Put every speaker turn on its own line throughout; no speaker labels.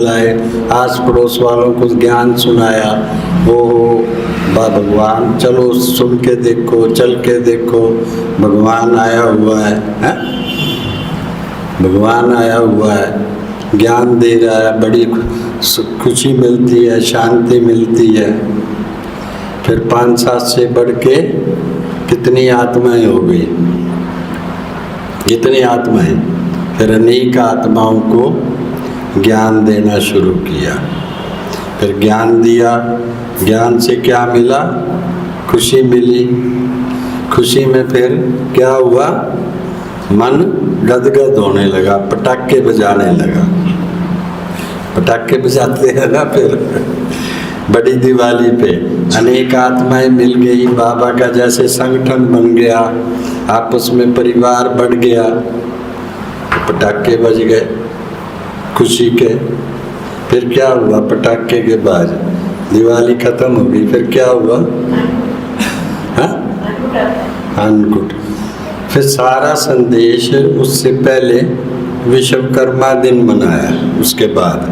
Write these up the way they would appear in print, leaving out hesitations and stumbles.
लाए, आस पड़ोस वालों को ज्ञान सुनाया। वो भगवान चलो सुन के देखो, चल के देखो, भगवान आया हुआ है? भगवान आया हुआ है, ज्ञान दे रहा है, बड़ी खुशी मिलती है, शांति मिलती है। फिर 5-7 से बढ़ के कितनी आत्माएं हो गई, कितनी आत्माएं। फिर अनेक आत्माओं को ज्ञान देना शुरू किया। फिर ज्ञान दिया, ज्ञान से क्या मिला? खुशी मिली। खुशी में फिर क्या हुआ? मन गदगद होने लगा, पटाखे बजाने लगा। पटाखे बजाते हैं ना फिर बड़ी दिवाली पे, अनेक आत्माएं मिल गई, बाबा का जैसे संगठन बन गया, आपस में परिवार बढ़ गया, पटाखे बज गए खुशी के। फिर क्या हुआ? पटाखे के बाद दिवाली खत्म हो गई, फिर क्या हुआ? अन्नकूट। फिर सारा संदेश उससे पहले विश्वकर्मा दिन मनाया, उसके बाद,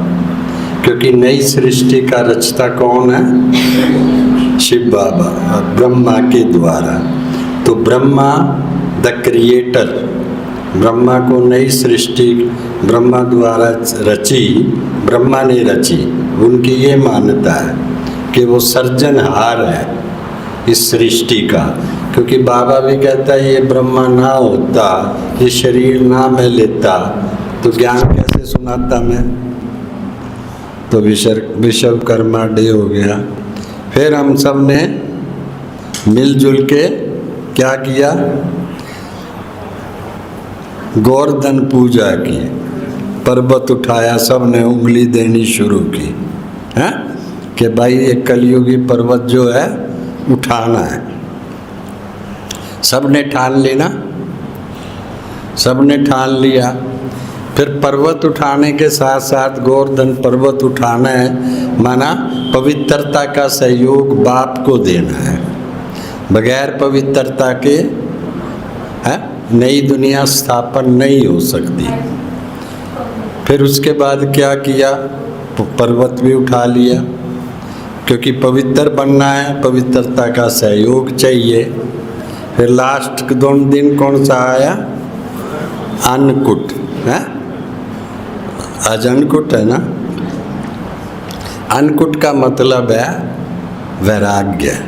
क्योंकि नई सृष्टि का रचता कौन है? शिव बाबा, ब्रह्मा के द्वारा। तो ब्रह्मा द क्रिएटर, ब्रह्मा को नई सृष्टि ब्रह्मा द्वारा रची, ब्रह्मा ने रची। उनकी ये मान्यता है कि वो सर्जनहार है इस सृष्टि का, क्योंकि बाबा भी कहता है ये ब्रह्मा ना होता, ये शरीर ना मैं लेता, तो ज्ञान कैसे सुनाता मैं? तो विश्वकर्मा डे हो गया। फिर हम सब ने मिलजुल के क्या किया? गोवर्धन पूजा की, पर्वत उठाया, सब ने उंगली देनी शुरू की है कि भाई ये कलयुगी पर्वत जो है उठाना है। सब ने ठान लेना, सब ने ठान लिया। फिर पर्वत उठाने के साथ साथ गोवर्धन पर्वत उठाना है, माना पवित्रता का सहयोग बाप को देना है। बगैर पवित्रता के नई दुनिया स्थापन नहीं हो सकती। फिर उसके बाद क्या किया? पर्वत भी उठा लिया, क्योंकि पवित्र बनना है, पवित्रता का सहयोग चाहिए। फिर लास्ट 2 दिन कौन सा आया? अन्नकूट है, आज अन्नकूट है ना। अन्नकूट का मतलब है वैराग्य,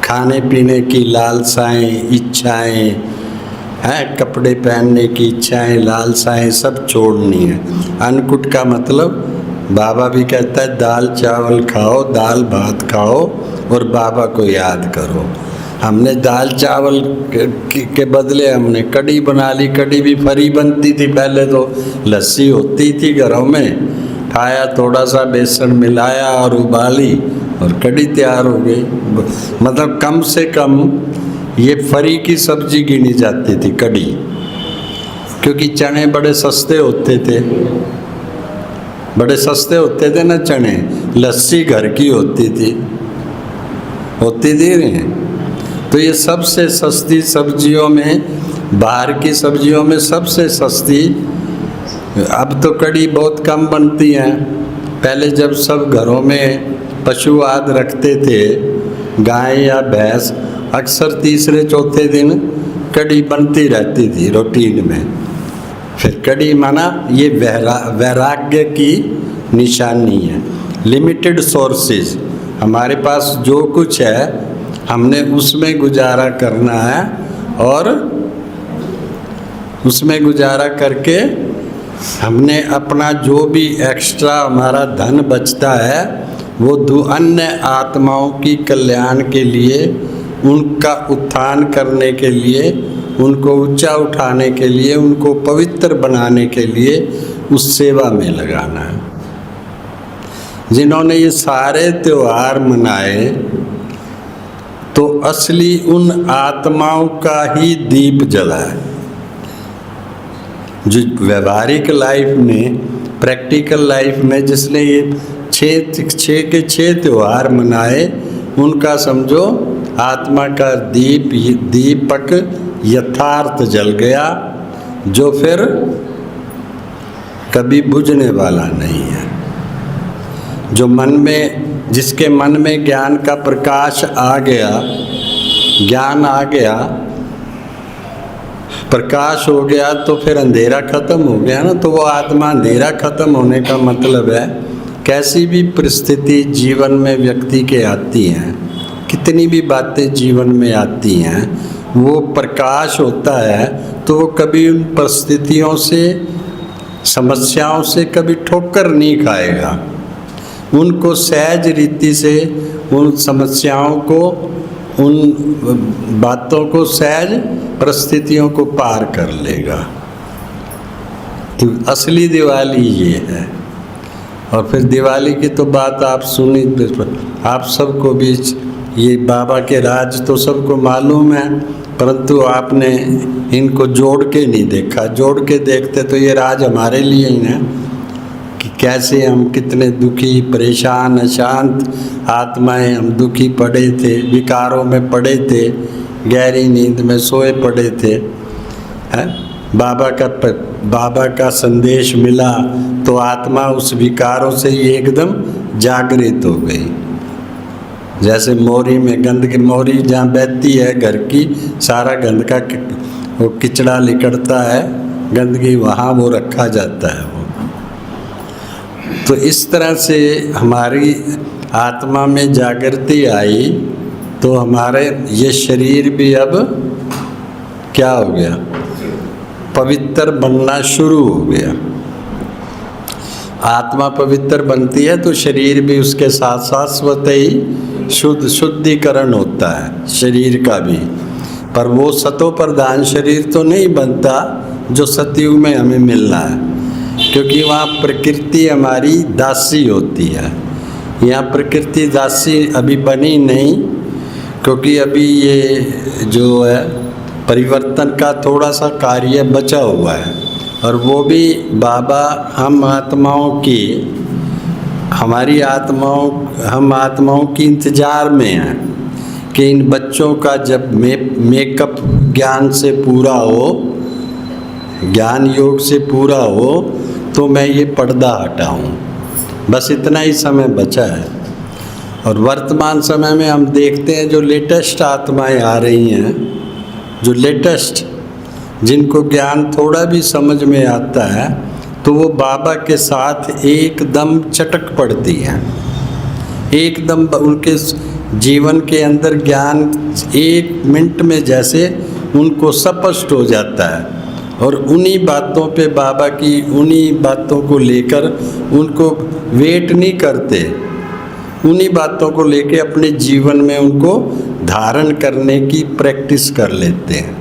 खाने पीने की लालसाएं, इच्छाएं हैं, कपड़े पहनने की इच्छाएं, लालसाएं सब छोड़नी है। अन्नकूट का मतलब बाबा भी कहता है दाल चावल खाओ, दाल भात खाओ और बाबा को याद करो। हमने दाल चावल के बदले हमने कढ़ी बना ली। कढ़ी भी फरी बनती थी पहले, तो लस्सी होती थी घरों में, खाया, थोड़ा सा बेसन मिलाया और उबाली और कढ़ी तैयार हो गई। मतलब कम से कम ये फरी की सब्जी गिनी जाती थी कढ़ी, क्योंकि चने बड़े सस्ते होते थे, बड़े सस्ते होते थे ना चने। लस्सी घर की होती थी नहीं। तो ये सबसे सस्ती सब्जियों में, बाहर की सब्जियों में सबसे सस्ती। अब तो कढ़ी बहुत कम बनती हैं। पहले जब सब घरों में पशु आदि रखते थे, गाय या भैंस, अक्सर तीसरे चौथे दिन कढ़ी बनती रहती थी रूटीन में। फिर कढ़ी माना ये वैराग्य की निशानी है। लिमिटेड सोर्सेज, हमारे पास जो कुछ है हमने उसमें गुजारा करना है, और उसमें गुजारा करके हमने अपना जो भी एक्स्ट्रा हमारा धन बचता है वो अन्य आत्माओं की कल्याण के लिए, उनका उत्थान करने के लिए, उनको ऊंचा उठाने के लिए, उनको पवित्र बनाने के लिए उस सेवा में लगाना है। जिन्होंने ये सारे त्योहार मनाए तो असली उन आत्माओं का ही दीप जला है। जो व्यवहारिक लाइफ में, प्रैक्टिकल लाइफ में जिसने ये 6 के 6 त्योहार मनाए, उनका समझो आत्मा का दीपक यथार्थ जल गया, जो फिर कभी बुझने वाला नहीं है। जो मन में, जिसके मन में ज्ञान का प्रकाश आ गया, ज्ञान आ गया, प्रकाश हो गया, तो फिर अंधेरा खत्म हो गया ना। तो वो आत्मा, अंधेरा खत्म होने का मतलब है कैसी भी परिस्थिति जीवन में व्यक्ति के आती हैं, कितनी भी बातें जीवन में आती हैं, वो प्रकाश होता है तो वो कभी उन परिस्थितियों से, समस्याओं से कभी ठोकर नहीं खाएगा। उनको सहज रीति से, उन समस्याओं को, उन बातों को, सहज परिस्थितियों को पार कर लेगा। तो असली दिवाली ये है। और फिर दिवाली की तो बात आप सुनी, आप सबको भी ये बाबा के राज तो सबको मालूम है, परंतु आपने इनको जोड़ के नहीं देखा। जोड़ के देखते तो ये राज हमारे लिए ही है कि कैसे हम कितने दुखी, परेशान, अशांत आत्माएं, हम दुखी पड़े थे, विकारों में पड़े थे, गहरी नींद में सोए पड़े थे, हैं? बाबा का संदेश मिला तो आत्मा उस विकारों से ही एकदम जागृत हो गई। जैसे मोरी में गंदगी, मोरी जहाँ बहती है घर की, सारा गंद का वो किचड़ा निकलता है, गंदगी वहाँ वो रखा जाता है वो। तो इस तरह से हमारी आत्मा में जागृति आई तो हमारे ये शरीर भी अब क्या हो गया, पवित्र बनना शुरू हो गया। आत्मा पवित्र बनती है तो शरीर भी उसके साथ साथ स्वतः ही शुद्धिकरण होता है शरीर का भी। पर वो सतो प्रधान शरीर तो नहीं बनता जो सतयुग में हमें मिलना है, क्योंकि वहाँ प्रकृति हमारी दासी होती है। यहाँ प्रकृति दासी अभी बनी नहीं, क्योंकि अभी ये जो है परिवर्तन का थोड़ा सा कार्य बचा हुआ है। और वो भी बाबा हम आत्माओं की, हमारी आत्माओं, हम आत्माओं की इंतज़ार में हैं कि इन बच्चों का जब मेकअप ज्ञान से पूरा हो, ज्ञान योग से पूरा हो, तो मैं ये पर्दा हटाऊं। बस इतना ही समय बचा है। और वर्तमान समय में हम देखते हैं जो लेटेस्ट आत्माएं आ रही हैं, जो लेटेस्ट, जिनको ज्ञान थोड़ा भी समझ में आता है, तो वो बाबा के साथ एकदम चटक पड़ती हैं। एकदम उनके जीवन के अंदर ज्ञान 1 मिनट में जैसे उनको स्पष्ट हो जाता है। और उन्हीं बातों पे बाबा की, उन्हीं बातों को लेकर उनको वेट नहीं करते, उन्हीं बातों को लेके अपने जीवन में उनको धारण करने की प्रैक्टिस कर लेते हैं।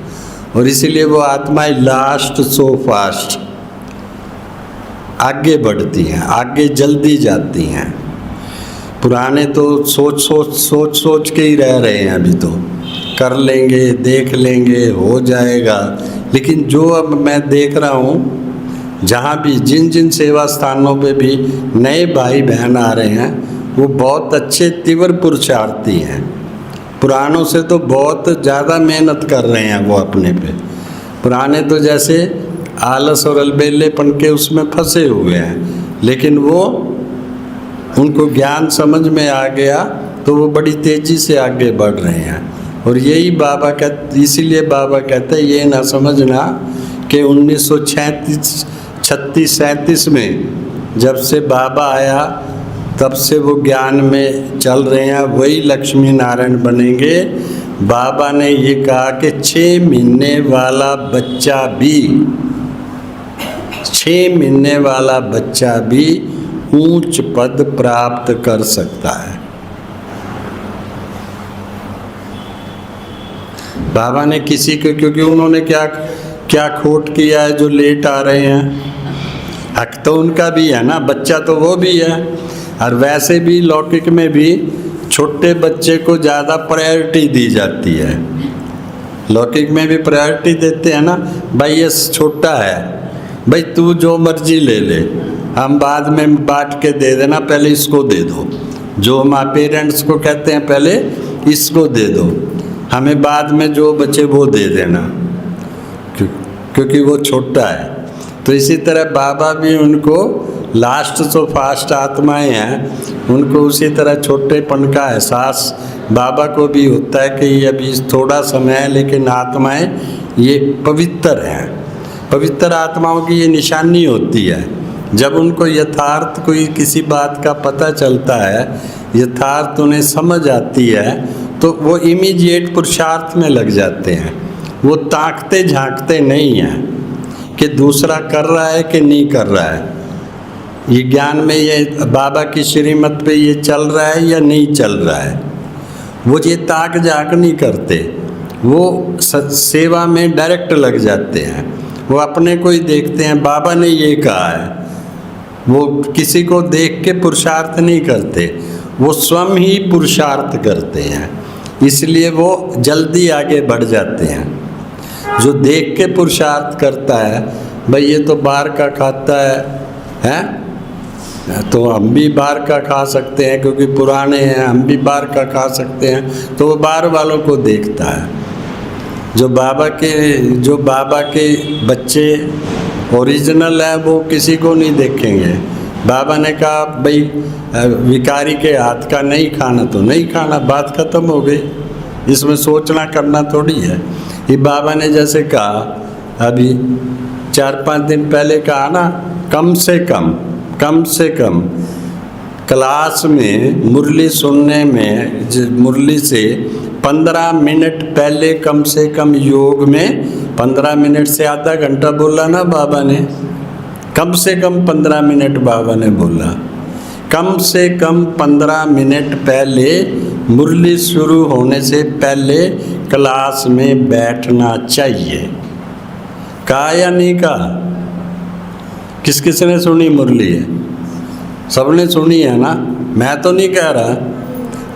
और इसीलिए वो आत्माएं लास्ट सो फास्ट आगे बढ़ती हैं, आगे जल्दी जाती हैं। पुराने तो सोच के ही रह रहे हैं, अभी तो कर लेंगे, देख लेंगे, हो जाएगा। लेकिन जो अब मैं देख रहा हूँ, जहाँ भी जिन सेवा स्थानों पे भी नए भाई बहन आ रहे हैं, वो बहुत अच्छे तीव्र पुरुषार्थी हैं। पुरानों से तो बहुत ज़्यादा मेहनत कर रहे हैं वो अपने पे। पुराने तो जैसे आलस और अलबेलेपन के उसमें फंसे हुए हैं, लेकिन वो, उनको ज्ञान समझ में आ गया तो वो बड़ी तेज़ी से आगे बढ़ रहे हैं। और यही बाबा कहते, इसीलिए बाबा कहते हैं ये ना समझना कि 1936-37 में जब से बाबा आया तब से वो ज्ञान में चल रहे हैं, वही लक्ष्मी नारायण बनेंगे। बाबा ने ये कहा कि 6 महीने वाला बच्चा भी, 6 महीने वाला बच्चा भी ऊंच पद प्राप्त कर सकता है। बाबा ने किसी को, क्योंकि उन्होंने क्या खोट किया है जो लेट आ रहे हैं, हक तो उनका भी है ना, बच्चा तो वो भी है। और वैसे भी लौकिक में भी छोटे बच्चे को ज़्यादा प्रायोरिटी दी जाती है। लौकिक में भी प्रायोरिटी देते हैं ना, भाई ये छोटा है, भाई तू जो मर्जी ले ले, हम बाद में बांट के दे देना, पहले इसको दे दो। जो माँ पेरेंट्स को कहते हैं पहले इसको दे दो, हमें बाद में जो बचे वो दे देना, क्योंकि वो छोटा है। तो इसी तरह बाबा भी उनको लास्ट तो फास्ट आत्माएं हैं, उनको उसी तरह छोटेपन का एहसास बाबा को भी होता है कि ये अभी थोड़ा समय है, लेकिन आत्माएं ये पवित्र हैं। पवित्र आत्माओं की ये निशानी होती है। जब उनको यथार्थ कोई किसी बात का पता चलता है, यथार्थ उन्हें समझ आती है, तो वो इमीडिएट पुरुषार्थ में लग जाते हैं। वो ताकते झांकते नहीं हैं कि दूसरा कर रहा है कि नहीं कर रहा है, ये ज्ञान में ये बाबा की श्रीमत पे ये चल रहा है या नहीं चल रहा है। वो ये ताक झांक नहीं करते, वो सेवा में डायरेक्ट लग जाते हैं। वो अपने को ही देखते हैं, बाबा ने ये कहा है। वो किसी को देख के पुरुषार्थ नहीं करते, वो स्वयं ही पुरुषार्थ करते हैं, इसलिए वो जल्दी आगे बढ़ जाते हैं। जो देख के पुरुषार्थ करता है, भाई ये तो बाहर का खाता है तो हम भी बाहर का खा सकते हैं, क्योंकि पुराने हैं, हम भी बाहर का खा सकते हैं, तो वो बाहर वालों को देखता है। जो बाबा के बच्चे ओरिजिनल है, वो किसी को नहीं देखेंगे। बाबा ने कहा भाई भिखारी के हाथ का नहीं खाना तो नहीं खाना, बात खत्म हो गई। इसमें सोचना करना थोड़ी है। ये बाबा ने जैसे कहा, अभी 4-5 दिन पहले कहा ना, कम से कम क्लास में मुरली सुनने में, मुरली से 15 मिनट पहले कम से कम योग में 15 मिनट से आधा घंटा बोला ना बाबा ने, कम से कम 15 मिनट बाबा ने बोला। कम से कम 15 मिनट पहले मुरली शुरू होने से पहले क्लास में बैठना चाहिए। कहा या नहीं कहा? किस किस ने सुनी मुरली है? सबने सुनी है ना? मैं तो नहीं कह रहा,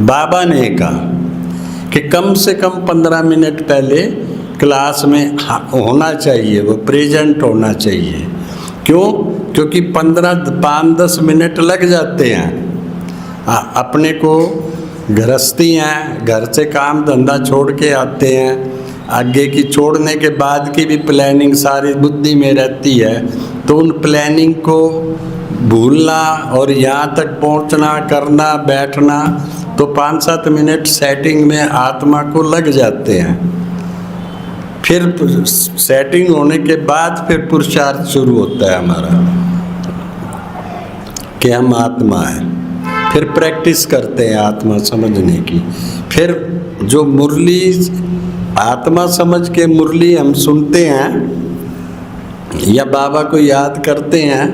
बाबा ने कहा कि कम से कम 15 मिनट पहले क्लास में होना चाहिए, वो प्रेजेंट होना चाहिए। क्यों? क्योंकि 5-10 मिनट लग जाते हैं। अपने को गृहस्थी हैं, घर से काम धंधा छोड़ के आते हैं, आगे की छोड़ने के बाद की भी प्लानिंग सारी बुद्धि में रहती है, तो उन प्लानिंग को भूलना और यहाँ तक पहुँचना, करना, बैठना, तो 5-7 मिनट सेटिंग में आत्मा को लग जाते हैं। फिर सेटिंग होने के बाद फिर पुरुषार्थ शुरू होता है हमारा कि हम आत्मा है। फिर प्रैक्टिस करते हैं आत्मा समझने की। फिर जो मुरली आत्मा समझ के मुरली हम सुनते हैं या बाबा को याद करते हैं,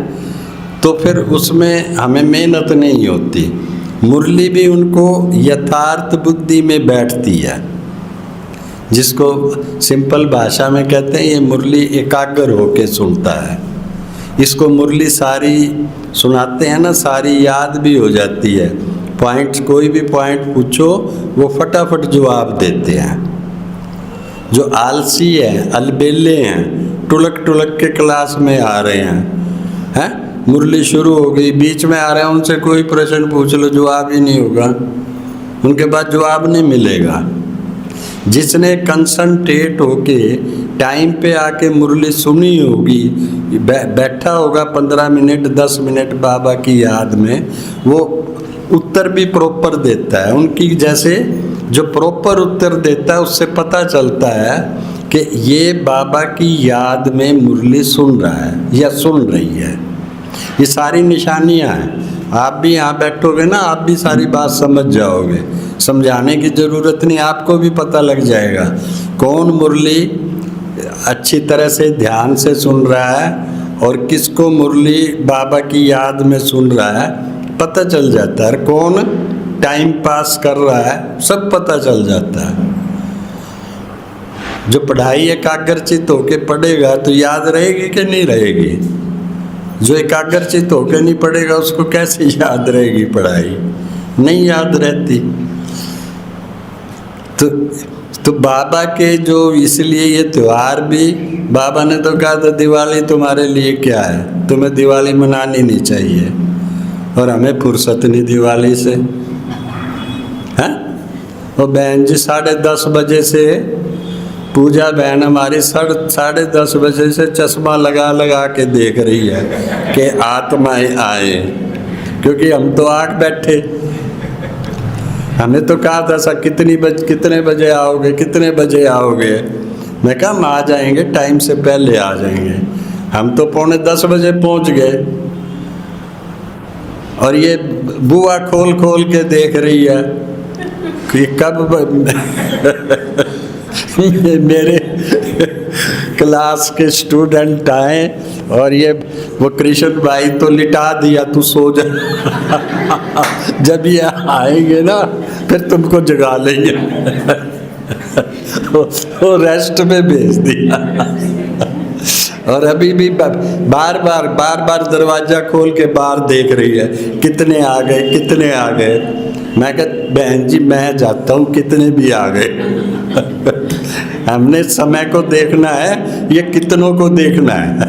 तो फिर उसमें हमें मेहनत नहीं होती। मुरली भी उनको यथार्थ बुद्धि में बैठती है, जिसको सिंपल भाषा में कहते हैं ये मुरली एकाग्र होके सुनता है। इसको मुरली सारी सुनाते हैं ना, सारी याद भी हो जाती है। पॉइंट्स, कोई भी पॉइंट पूछो वो फटाफट जवाब देते हैं। जो आलसी है, अलबेले हैं, टुलक के क्लास में आ रहे हैं, मुरली शुरू हो गई, बीच में आ रहे हैं, उनसे कोई प्रश्न पूछ लो जवाब ही नहीं होगा, उनके बाद जवाब नहीं मिलेगा। जिसने कंसंट्रेट होके टाइम पे आके मुरली सुनी होगी, बैठा होगा 15 मिनट 10 मिनट बाबा की याद में, वो उत्तर भी प्रॉपर देता है। उनकी जैसे जो प्रॉपर उत्तर देता है, उससे पता चलता है कि ये बाबा की याद में मुरली सुन रहा है या सुन रही है। ये सारी निशानियां हैं। आप भी यहाँ बैठोगे ना, आप भी सारी बात समझ जाओगे। समझाने की ज़रूरत नहीं, आपको भी पता लग जाएगा कौन मुरली अच्छी तरह से ध्यान से सुन रहा है और किसको मुरली बाबा की याद में सुन रहा है, पता चल जाता है। कौन टाइम पास कर रहा है, सब पता चल जाता है। जो पढ़ाई एकाग्रचित होके पढ़ेगा तो याद रहेगी कि नहीं रहेगी? जो एकाग्रचित होकर नहीं पढ़ेगा उसको कैसे याद रहेगी पढ़ाई? नहीं याद रहती। तो बाबा के जो, इसलिए ये त्यौहार भी बाबा ने तो कहा था दिवाली तुम्हारे लिए क्या है, तुम्हें दिवाली मनानी नहीं चाहिए, और हमें फुर्सत नहीं दिवाली से। हैं? और बहन जी 10:30 बजे से पूजा बहन हमारी 10:30 बजे से चश्मा लगा लगा के देख रही है कि आत्माएं आए, क्योंकि हम तो आग बैठे। हमें तो कहा था सर कितने बजे आओगे, कितने बजे आओगे। मैं कहा हम आ जाएंगे, टाइम से पहले आ जाएंगे। हम तो 9:45 बजे पहुंच गए और ये बुआ खोल खोल के देख रही है कि कब मेरे क्लास के स्टूडेंट आए और ये वो कृष्ण भाई तो लिटा दिया, तू सो जा। जब ये आएंगे ना फिर तुमको जगा लेंगे। वो रेस्ट में भेज दिया। और अभी भी बार बार दरवाजा खोल के बाहर देख रही है, कितने आ गए, कितने आ गए। मैं कहता बहन जी मैं जाता हूँ, कितने भी आ गए। हमने समय को देखना है, ये कितनों को देखना है,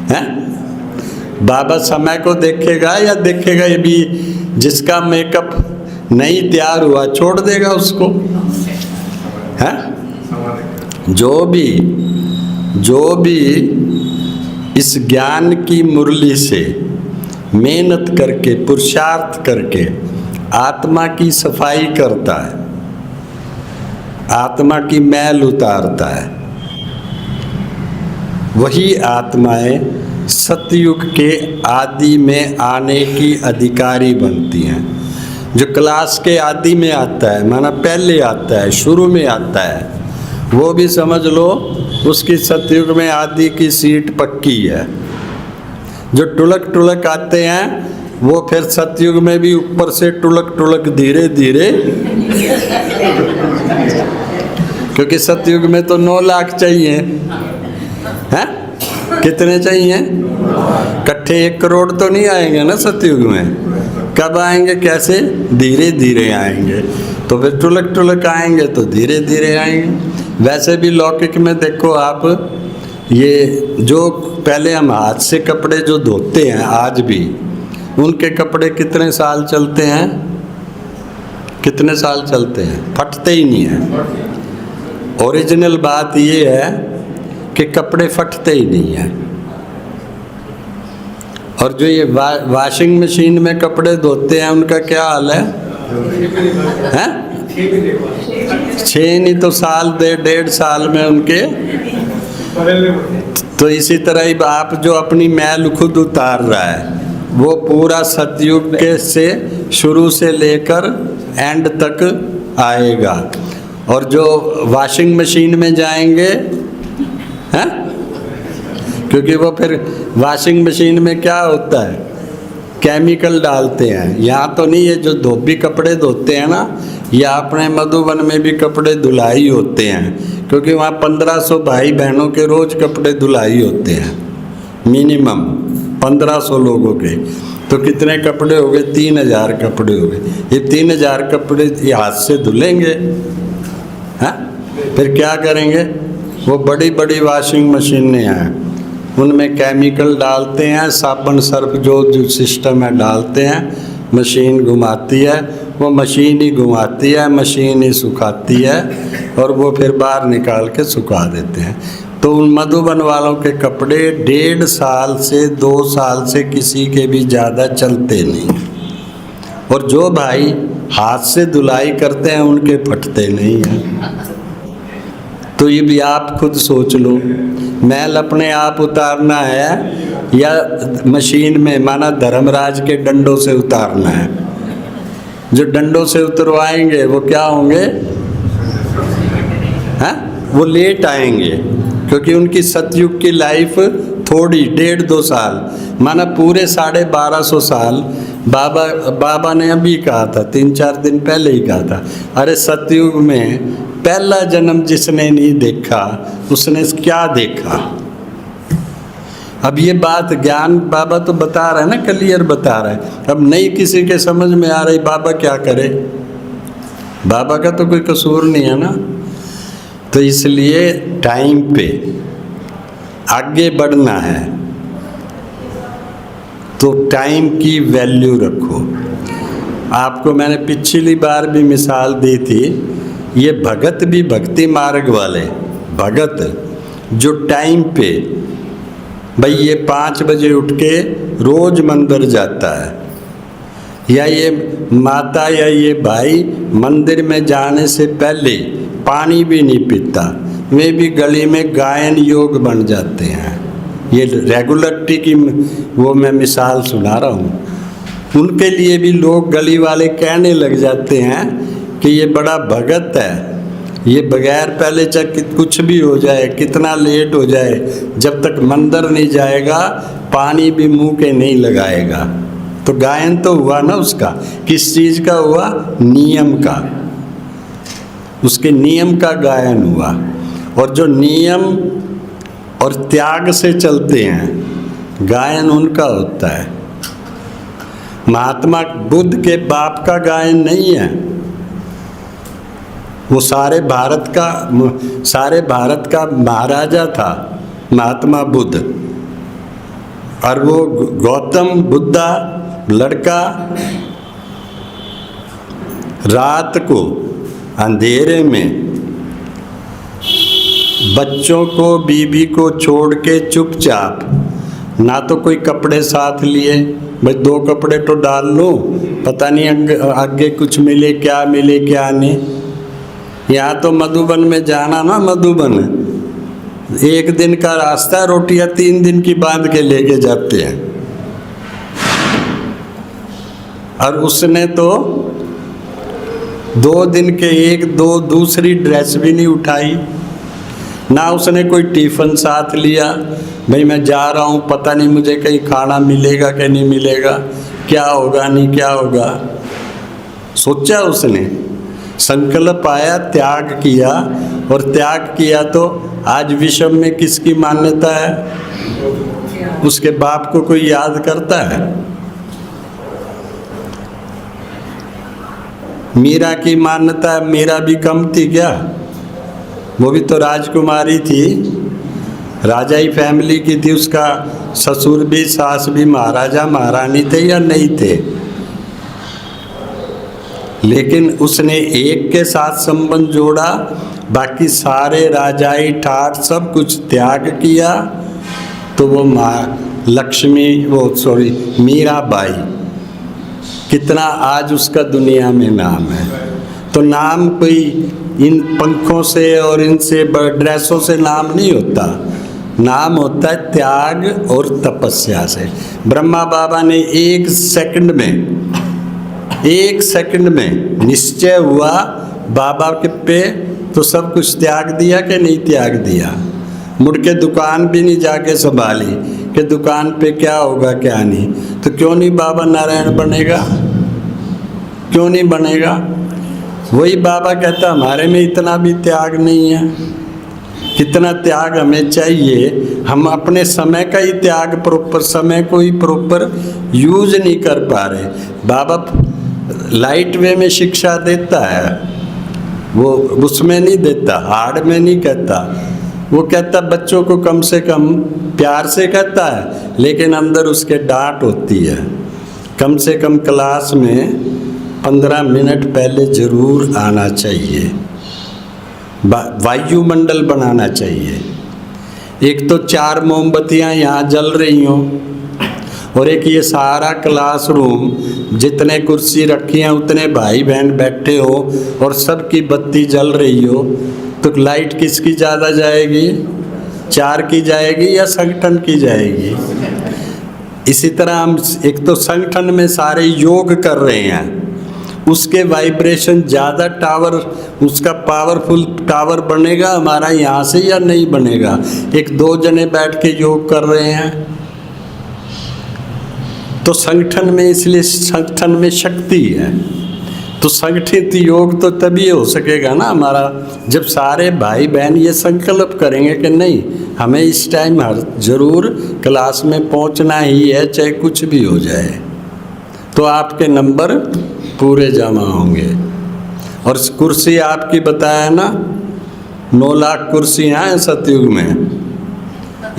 हैं? बाबा समय को देखेगा या देखेगा ये भी जिसका मेकअप नहीं तैयार हुआ छोड़ देगा उसको, हैं? जो भी इस ज्ञान की मुरली से मेहनत करके पुरुषार्थ करके आत्मा की सफाई करता है, आत्मा की मैल उतारता है, वही आत्माएं सतयुग के आदि में आने की अधिकारी बनती हैं। जो क्लास के आदि में आता है, माना पहले आता है, शुरू में आता है, वो भी समझ लो उसकी सतयुग में आदि की सीट पक्की है। जो टुलक आते हैं वो फिर सतयुग में भी ऊपर से टुलक धीरे धीरे, क्योंकि सतयुग में तो 9 लाख चाहिए, हैं? कितने चाहिए? इकट्ठे 1 करोड़ तो नहीं आएंगे ना सतयुग में। कब आएंगे, कैसे? धीरे धीरे आएंगे। तो फिर टुलक आएंगे तो धीरे धीरे आएंगे। वैसे भी लौकिक में देखो आप, ये जो पहले हम हाथ से कपड़े जो धोते हैं आज भी, उनके कपड़े कितने साल चलते हैं? कितने साल चलते हैं? फटते ही नहीं हैं। ओरिजिनल बात ये है कि कपड़े फटते ही नहीं हैं। और जो ये वॉशिंग मशीन में कपड़े धोते हैं उनका क्या हाल है? हैं? 6 नहीं तो साल 1.5 साल में उनके। तो इसी तरह ही आप जो अपनी मैल खुद उतार रहा है वो पूरा सतयुग के से शुरू से लेकर एंड तक आएगा। और जो वॉशिंग मशीन में जाएंगे, हैं? क्योंकि वो फिर वॉशिंग मशीन में क्या होता है, केमिकल डालते हैं। यहाँ तो नहीं, ये जो धोबी कपड़े धोते हैं ना, या अपने मधुबन में भी कपड़े धुलाई होते हैं, क्योंकि वहाँ 1500 भाई बहनों के रोज कपड़े धुलाई होते हैं, मिनिमम 1500 लोगों के। तो कितने कपड़े हो गए? 3000 कपड़े हो गए। ये 3000 कपड़े ये हाथ से धुलेंगे, हैं? फिर क्या करेंगे? वो बड़ी बड़ी वॉशिंग मशीनें हैं, उनमें केमिकल डालते हैं, साबुन सर्फ जो सिस्टम है डालते हैं, मशीन घुमाती है, वो मशीन ही घुमाती है, मशीन ही सुखाती है, और वो फिर बाहर निकाल के सुखा देते हैं। तो उन मधुबन वालों के कपड़े 1.5 साल से 2 साल से किसी के भी ज़्यादा चलते नहीं। और जो भाई हाथ से धुलाई करते हैं उनके फटते नहीं हैं। तो ये भी आप खुद सोच लो, मैल अपने आप उतारना है या मशीन में, माना धर्मराज के डंडों से उतारना है? जो डंडों से उतरवाएंगे वो क्या होंगे, हैं? वो लेट आएंगे, क्योंकि उनकी सतयुग की लाइफ थोड़ी 1.5-2 साल, माना पूरे 1250 साल। बाबा ने अभी कहा था, 3-4 दिन पहले ही कहा था, अरे सतयुग में पहला जन्म जिसने नहीं देखा उसने क्या देखा। अब ये बात ज्ञान बाबा तो बता रहा है ना, क्लियर बता रहा है। अब नहीं किसी के समझ में आ रही, बाबा क्या करे? बाबा का तो कोई कसूर नहीं है ना। तो इसलिए टाइम पे आगे बढ़ना है तो टाइम की वैल्यू रखो। आपको मैंने पिछली बार भी मिसाल दी थी, ये भगत भी भक्ति मार्ग वाले भगत जो टाइम पे, भाई ये 5 बजे उठ के रोज मंदिर जाता है, या ये माता या ये भाई मंदिर में जाने से पहले पानी भी नहीं पीता, वे भी गली में गायन योग बन जाते हैं। ये रेगुलरिटी की वो मैं मिसाल सुना रहा हूँ। उनके लिए भी लोग गली वाले कहने लग जाते हैं कि ये बड़ा भगत है, ये बगैर पहले चाहे कुछ भी हो जाए, कितना लेट हो जाए, जब तक मंदिर नहीं जाएगा पानी भी मुंह के नहीं लगाएगा। तो गायन तो हुआ ना उसका, किस चीज़ का हुआ? नियम का, उसके नियम का गायन हुआ। और जो नियम और त्याग से चलते हैं, गायन उनका होता है। महात्मा बुद्ध के बाप का गायन नहीं है, वो सारे भारत का महाराजा था महात्मा बुद्ध। और वो गौतम बुद्धा लड़का रात को अंधेरे में बच्चों को, बीबी को छोड़ के चुपचाप, ना तो कोई कपड़े साथ लिए, भाई 2 कपड़े तो डाल लो, पता नहीं आगे कुछ मिले क्या नहीं। यहाँ तो मधुबन में जाना ना, मधुबन 1 दिन का रास्ता, रोटियां 3 दिन की बांध के लेके जाते हैं। और उसने तो 2 दिन के 1-2 दूसरी ड्रेस भी नहीं उठाई, ना उसने कोई टिफिन साथ लिया, भाई मैं जा रहा हूँ, पता नहीं मुझे कहीं खाना मिलेगा कि नहीं मिलेगा, क्या होगा नहीं क्या होगा। सोचा उसने, संकल्प आया, त्याग किया, और त्याग किया तो आज विश्व में किसकी मान्यता है? उसके बाप को कोई याद करता है? मीरा की मान्यता, मीरा भी कम थी क्या? वो भी तो राजकुमारी थी, राजाई फैमिली की थी, उसका ससुर भी सास भी महाराजा महारानी थे या नहीं थे? लेकिन उसने एक के साथ संबंध जोड़ा, बाकी सारे राजाई ठाट सब कुछ त्याग किया, तो वो मीराबाई, कितना आज उसका दुनिया में नाम है। तो नाम कोई इन पंखों से और इनसे ड्रेसों से नाम नहीं होता, नाम होता है त्याग और तपस्या से। ब्रह्मा बाबा ने 1 सेकंड में निश्चय हुआ बाबा के पे, तो सब कुछ त्याग दिया कि नहीं त्याग दिया? मुड़ के दुकान भी नहीं जाके संभाली कि दुकान पे क्या होगा क्या नहीं। तो क्यों नहीं बाबा नारायण बनेगा? क्यों नहीं बनेगा? वही बाबा कहता हमारे में इतना भी त्याग नहीं है। कितना त्याग हमें चाहिए, हम अपने समय का ही त्याग, प्रॉपर समय को ही प्रॉपर यूज नहीं कर पा रहे। बाबा लाइट वे में शिक्षा देता है, वो उसमें नहीं देता, हार्ड में नहीं कहता। वो कहता बच्चों को कम से कम प्यार से कहता है, लेकिन अंदर उसके डांट होती है। कम से कम क्लास में 15 मिनट पहले ज़रूर आना चाहिए, वायुमंडल बनाना चाहिए। एक तो 4 मोमबत्तियाँ यहाँ जल रही हों, और एक ये सारा क्लासरूम, जितने कुर्सी रखी हैं उतने भाई बहन बैठे हो और सबकी बत्ती जल रही हो, तो लाइट किसकी ज़्यादा जाएगी? 4 की जाएगी या संगठन की जाएगी? इसी तरह हम एक तो संगठन में सारे योग कर रहे हैं, उसके वाइब्रेशन ज़्यादा टावर, उसका पावरफुल टावर बनेगा हमारा यहाँ से या नहीं बनेगा? 1-2 जने बैठ के योग कर रहे हैं तो संगठन में, इसलिए संगठन में शक्ति है। तो संगठित योग तो तभी हो सकेगा ना हमारा, जब सारे भाई बहन ये संकल्प करेंगे कि नहीं हमें इस टाइम हर ज़रूर क्लास में पहुंचना ही है, चाहे कुछ भी हो जाए। तो आपके नंबर पूरे जमा होंगे। और कुर्सी आपकी बताया ना, 9 लाख कुर्सियाँ हैं सतयुग में,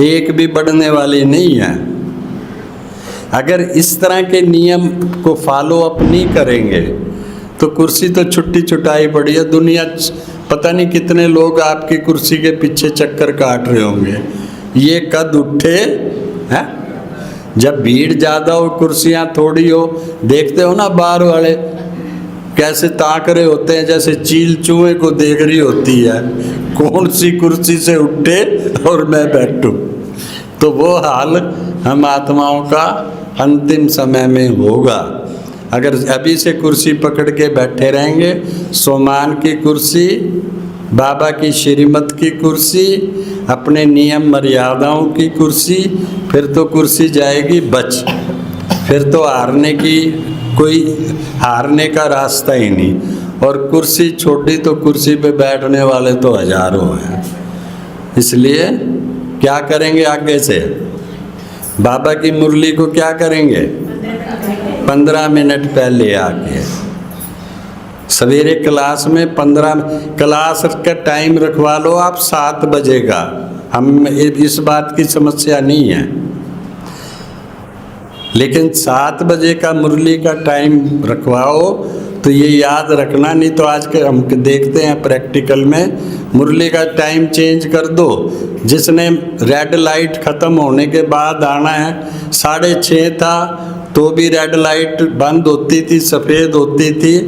एक भी बढ़ने वाली नहीं है। अगर इस तरह के नियम को फॉलो अप नहीं करेंगे तो कुर्सी तो छुट्टी छुटाई पड़ी है। दुनिया पता नहीं कितने लोग आपकी कुर्सी के पीछे चक्कर काट रहे होंगे, ये कद उठे हैं। जब भीड़ ज़्यादा हो, कुर्सियाँ थोड़ी हो, देखते हो ना बाहर वाले कैसे ताक रहे होते हैं, जैसे चील चूहे को देख रही होती है, कौन सी कुर्सी से उठे और मैं बैठूं। तो वो हाल हम आत्माओं का अंतिम समय में होगा। अगर अभी से कुर्सी पकड़ के बैठे रहेंगे, सोमान की कुर्सी, बाबा की श्रीमत की कुर्सी, अपने नियम मर्यादाओं की कुर्सी, फिर तो कुर्सी जाएगी बच, फिर तो हारने का रास्ता ही नहीं। और कुर्सी छोटी तो कुर्सी पे बैठने वाले तो हजारों हैं। इसलिए क्या करेंगे आगे से? बाबा की मुरली को क्या करेंगे? 15 मिनट पहले आके सवेरे क्लास में 15 क्लास का टाइम रखवा लो आप 7 बजे का। हम इस बात की समस्या नहीं है, लेकिन 7 बजे का मुरली का टाइम रखवाओ। तो ये याद रखना, नहीं तो आज के हम देखते हैं प्रैक्टिकल में मुरली का टाइम चेंज कर दो। जिसने रेड लाइट ख़त्म होने के बाद आना है, 6:30 था तो भी रेड लाइट बंद होती थी, सफ़ेद होती थी,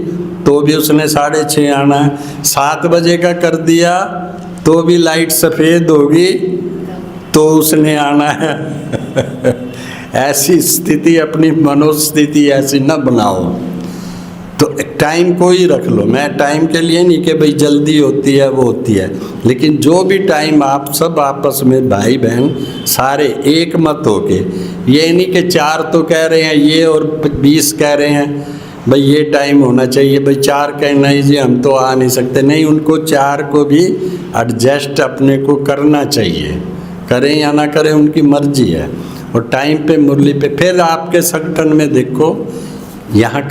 तो भी उसने 6:30 आना है। 7 बजे का कर दिया तो भी लाइट सफ़ेद होगी, तो उसने आना है। ऐसी स्थिति, अपनी मनोस्थिति ऐसी न बनाओ। तो टाइम को ही रख लो। मैं टाइम के लिए नहीं कि भाई जल्दी होती है वो होती है, लेकिन जो भी टाइम आप सब आपस में भाई बहन सारे एक मत होके, ये नहीं कि 4 तो कह रहे हैं ये और 20 कह रहे हैं भाई ये टाइम होना चाहिए, भाई 4 कहें नहीं जी हम तो आ नहीं सकते, नहीं, उनको 4 को भी एडजस्ट अपने को करना चाहिए। करें या ना करें उनकी मर्जी है। और टाइम पे मुरली पे फिर आपके संगठन में देखो यहाँ का